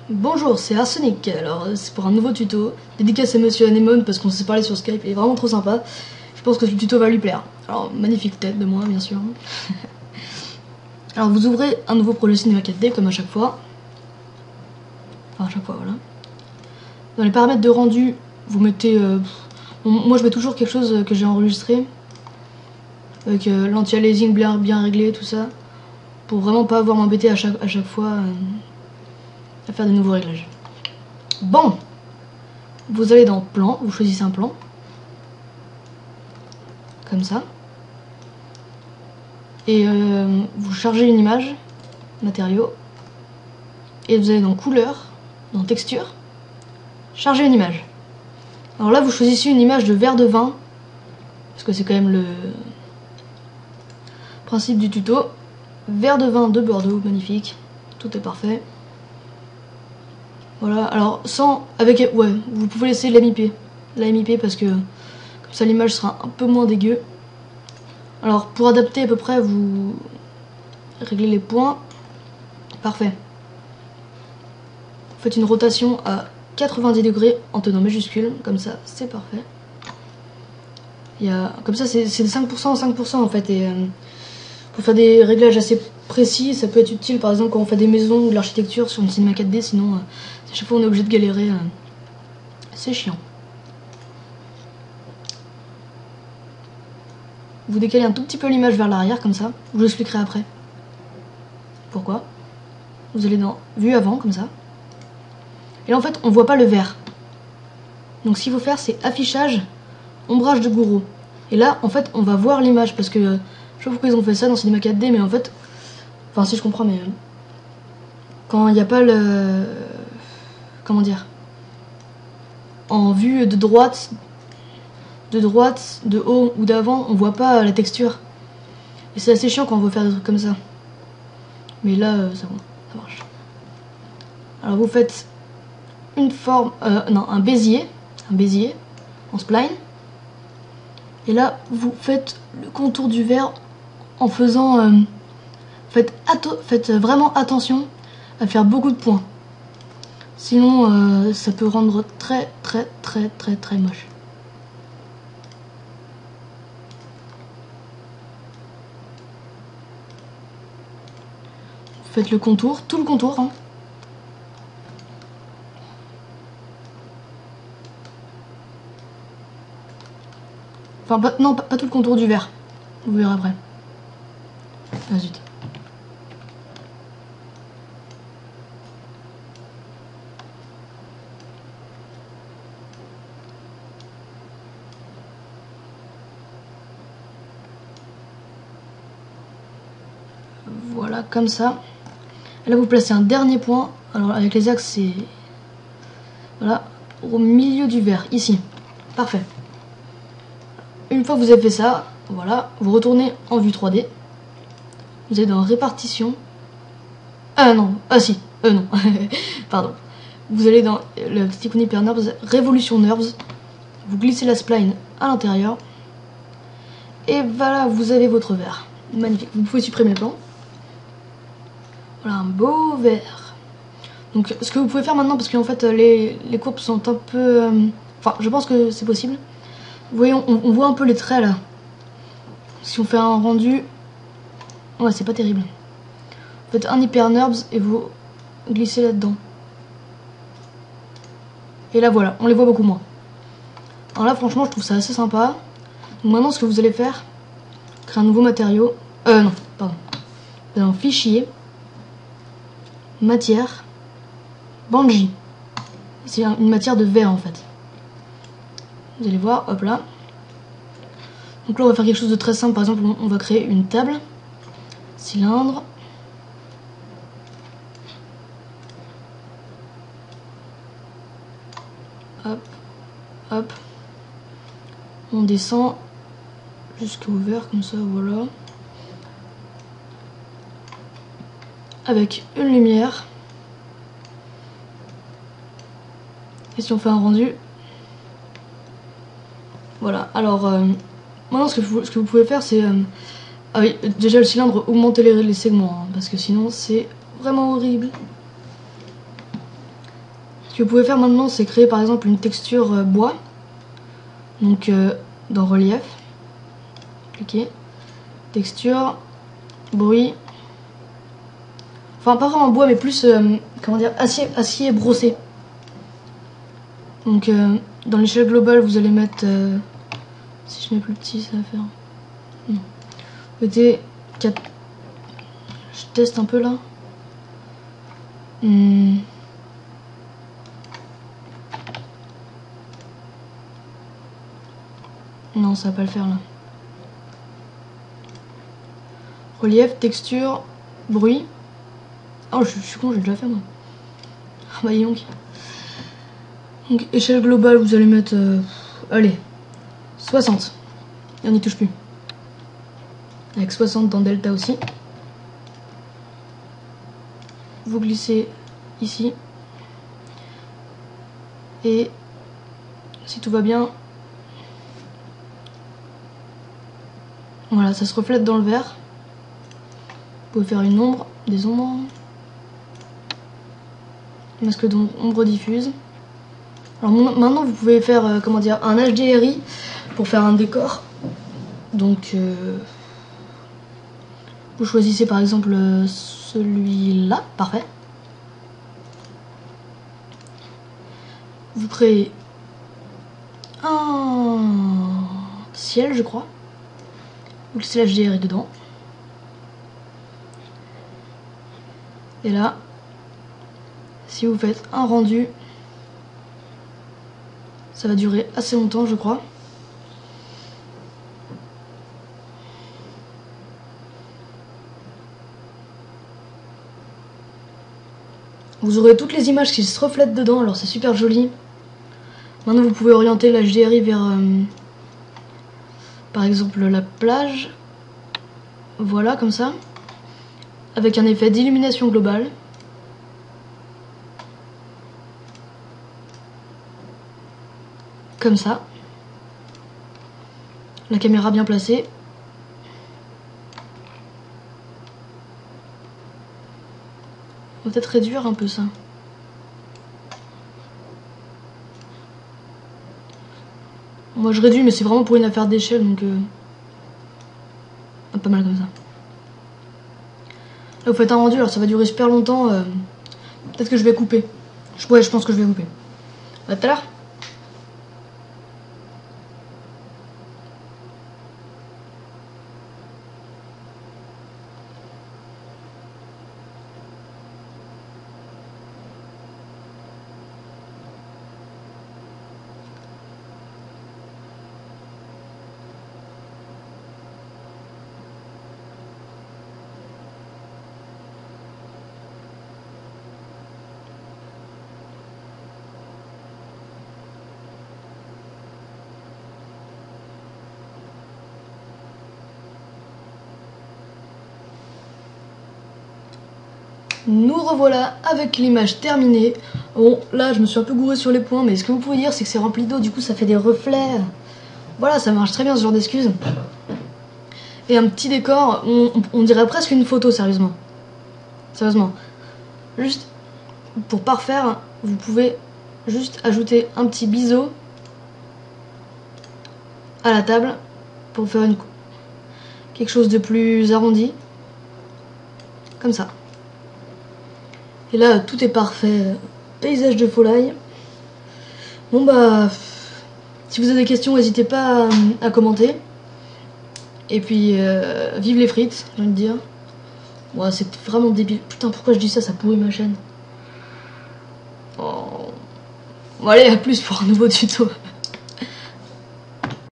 Bonjour, c'est Arsenic. Alors, c'est pour un nouveau tuto. Dédicace à Monsieur Anemone parce qu'on s'est parlé sur Skype. Il est vraiment trop sympa. Je pense que ce tuto va lui plaire. Alors, magnifique tête de moi, bien sûr. Alors, vous ouvrez un nouveau projet Cinema 4D comme à chaque fois. Enfin, à chaque fois, voilà. Dans les paramètres de rendu, vous mettez. Moi, je mets toujours quelque chose que j'ai enregistré. Avec l'anti-aliasing bien réglé, tout ça. Pour vraiment pas avoir m'embêter à chaque fois. À faire de nouveaux réglages. Bon, vous allez dans plan, vous choisissez un plan, comme ça, et vous chargez une image, matériaux, et vous allez dans couleur, dans texture, charger une image. Alors là, vous choisissez une image de verre de vin, parce que c'est quand même le principe du tuto. Verre de vin de Bordeaux, magnifique, tout est parfait. Voilà, alors ouais, vous pouvez laisser la MIP parce que comme ça l'image sera un peu moins dégueu. Alors pour adapter à peu près, vous réglez les points, parfait. Vous faites une rotation à 90 degrés en tenant majuscule, comme ça c'est parfait. Comme ça c'est de 5% en 5% en fait, et pour faire des réglages assez précis, ça peut être utile par exemple quand on fait des maisons ou de l'architecture sur une Cinema 4D, sinon à chaque fois on est obligé de galérer, c'est chiant. Vous décalez un tout petit peu l'image vers l'arrière comme ça, je vous expliquerai après pourquoi. Vous allez dans vue avant comme ça, et là en fait on voit pas le vert, donc ce qu'il faut faire c'est affichage, ombrage de gouraud, et là en fait on va voir l'image parce que je sais pas pourquoi ils ont fait ça dans Cinema 4D, mais en fait, enfin si je comprends, mais quand il n'y a pas le, comment dire, en vue de droite, de haut ou d'avant, on voit pas la texture. Et c'est assez chiant quand on veut faire des trucs comme ça. Mais là, c'est bon, ça marche. Alors vous faites une forme, un bézier en spline. Et là, vous faites le contour du verre en faisant, faites vraiment attention à faire beaucoup de points. Sinon, ça peut rendre très moche. Faites le contour, tout le contour, hein. Enfin, non, pas tout le contour du verre. Vous verrez après. Ah zut. Voilà, comme ça. Et là, vous placez un dernier point. Alors, avec les axes, c'est... Voilà, au milieu du verre, ici. Parfait. Une fois que vous avez fait ça, voilà, vous retournez en vue 3D. Vous allez dans répartition. Ah non, ah si, non, pardon. Vous allez dans le petit icône Hyper Nerves, Revolution Nerves. Vous glissez la spline à l'intérieur. Et voilà, vous avez votre verre. Magnifique. Vous pouvez supprimer le plan. Voilà, un beau verre. Donc ce que vous pouvez faire maintenant, parce qu'en fait les courbes sont un peu... Enfin, je pense que c'est possible. Vous voyez, on voit un peu les traits là. Si on fait un rendu... Ouais, c'est pas terrible. Vous faites un Hyper Nerves et vous glissez là-dedans. Et là voilà, on les voit beaucoup moins. Alors là franchement je trouve ça assez sympa. Donc maintenant ce que vous allez faire, créer un nouveau matériau. Non, pardon. Dans fichier, matière, Banji. C'est une matière de verre en fait. Vous allez voir, hop là. Donc là on va faire quelque chose de très simple. Par exemple on va créer une table, cylindre. Hop, hop. On descend jusqu'au verre comme ça, voilà. Avec une lumière. Et si on fait un rendu, voilà. Alors maintenant ce que vous pouvez faire c'est ah oui, déjà le cylindre, augmentez les segments, hein, parce que sinon c'est vraiment horrible. que vous pouvez faire maintenant, c'est créer par exemple une texture bois. Donc dans relief, cliquez, texture, bruit. Enfin, pas vraiment bois, mais plus, comment dire, acier brossé. Donc, dans l'échelle globale, vous allez mettre... si je mets plus petit, ça va faire... Non. Mettez 4... Je teste un peu, là. Non, ça va pas le faire, là. Relief, texture, bruit... Oh, je suis con, j'ai déjà fait moi. Ah bah donc. Donc échelle globale, vous allez mettre... allez, 60. Et on n'y touche plus. Avec 60 dans Delta aussi. Vous glissez ici. Et si tout va bien... Voilà, ça se reflète dans le verre. Vous pouvez faire une ombre, des ombres. Masque d'ombre diffuse. Alors maintenant vous pouvez faire comment dire, un HDRI pour faire un décor. Donc vous choisissez par exemple celui-là, parfait. Vous créez un ciel, je crois. Vous laissez l'HDRI dedans. Et là, si vous faites un rendu, ça va durer assez longtemps, je crois. Vous aurez toutes les images qui se reflètent dedans, alors c'est super joli. Maintenant, vous pouvez orienter la HDRI vers, par exemple, la plage. Voilà, comme ça. Avec un effet d'illumination globale. Comme ça. La caméra bien placée. On va peut-être réduire un peu ça. Moi je réduis, mais c'est vraiment pour une affaire d'échelle, donc pas mal comme ça. Là vous faites un rendu, alors ça va durer super longtemps. Peut-être que je vais couper. Ouais, je pense que je vais couper. À tout à l'heure. Nous revoilà avec l'image terminée. Bon, là je me suis un peu gouré sur les points, mais ce que vous pouvez dire c'est que c'est rempli d'eau, du coup ça fait des reflets. Voilà, ça marche très bien ce genre d'excuse. Et un petit décor, on dirait presque une photo, sérieusement. Sérieusement. Juste, pour parfaire, vous pouvez juste ajouter un petit biseau à la table pour faire quelque chose de plus arrondi. Comme ça. Et là, tout est parfait. Paysage de Fall. Bon bah, si vous avez des questions, n'hésitez pas à commenter. Et puis, vive les frites, j'ai envie de dire. Ouais, c'est vraiment débile. Putain, pourquoi je dis ça, ça pourrit ma chaîne. Oh. Bon allez, à plus pour un nouveau tuto.